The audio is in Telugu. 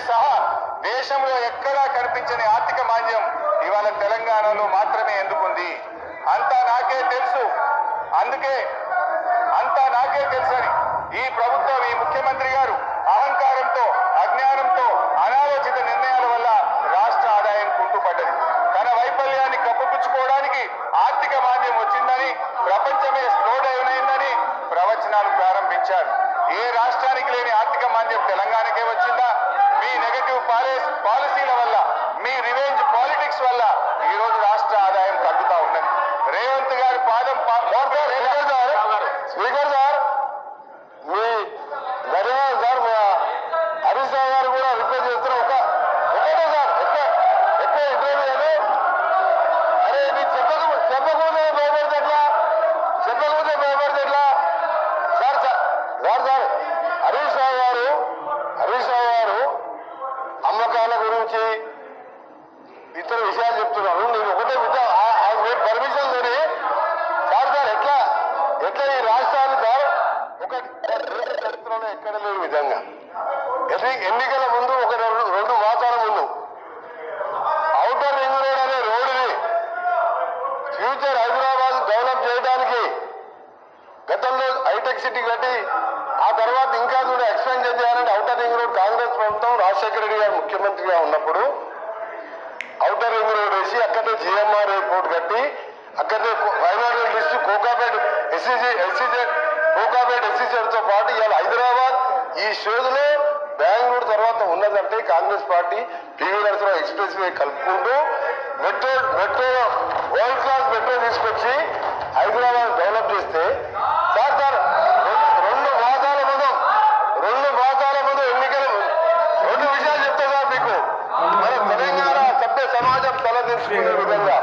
సహా దేశంలో ఎక్కడా కనిపించని ఆర్థిక మాంద్యం ఇవాళ తెలంగాణలో మాత్రమే ఎందుకుంది. అంతా నాకే తెలుసు, అందుకే అంతా నాకే తెలుసని ఈ ప్రభుత్వం, ఈ ముఖ్యమంత్రి గారు అహంకారంతో, అజ్ఞానంతో, అనాలోచిత నిర్ణయాల వల్ల రాష్ట్ర ఆదాయం కుంటుపడ్డది. తన వైఫల్యాన్ని కప్పుపుచ్చుకోవడానికి ఆర్థిక మాంద్యం వచ్చిందని, ప్రపంచమే స్లో డౌన్ అయిందని ప్రవచనాలు ప్రారంభించారు. ఏ రాష్ట్రానికి లేని ఆర్థిక మాంద్యం తెలంగాణకే వచ్చిందా? మీ నెగటివ్ పాలసీల వల్ల, మీ రివెంజ్ పాలిటిక్స్ వల్ల ఈ రోజు రాష్ట్ర ఆదాయం తగ్గుతా ఉన్నది. రేవంత్ గారి పాదం స్పీకర్ సార్, మీ ధన్యవాదాలు సార్. హరీష్ రావు గారు కూడా రిక్వెస్ట్ చేస్తున్నారు. ఒకటే సార్, ఎక్కువ ఇంటర్వ్యూ కానీ అరే నీకు చెప్పకపోతే భయపడితే ఎట్లా సార్ సార్ హరీష్ రావు గారు అమ్మకాల గురించి ఇతర విషయాలు చెప్తున్నారు. నేను ఒకటే పర్మిషన్ తోని సార్ ఎట్లా ఈ రాష్ట్రాన్ని సార్ ఒక చరిత్రలో ఎక్కడ లేని విధంగా ఎన్నికల ముందు ఒక 2 మాసాల ముందు ఔటర్ రింగ్ రోడ్ అనే రోడ్డుని ఫ్యూచర్ హైదరాబాద్ డెవలప్ చేయడానికి గతంలో హైటెక్ సిటీ కట్టి ఆ తర్వాత ఇంకా కూడా ఎక్స్పెన్షన్ చేయాలంటే ఔటర్ రింగ్ రోడ్ కాంగ్రెస్ ప్రభుత్వం రాజశేఖర రెడ్డి గారు ముఖ్యమంత్రిగా ఉన్నప్పుడు ఔటర్ రింగ్ రోడ్ వేసి అక్కడే జిఎంఆర్ ఎయిర్పోర్ట్ కట్టి అక్కడే ఫైనాన్షియల్ డిస్ట్రిక్ట్ కోకాపేట్ ఎస్సీజెడ్తో పాటు ఇవాళ హైదరాబాద్ ఈ షోదులో బెంగళూరు తర్వాత ఉన్నదంటే Congress party PV Narasimha Rao express way కలుపుకుంటూ మెట్రో వరల్డ్ క్లాస్ మెట్రో తీసుకొచ్చి హైదరాబాద్ డెవలప్ చేస్తే సార్ 2 మాసాల ముందు ఎన్నికలు 2 విషయాలు చెప్తా సార్ మీకు. మన తెలంగాణ సభ్య సమాజం తలదించుకునే విధంగా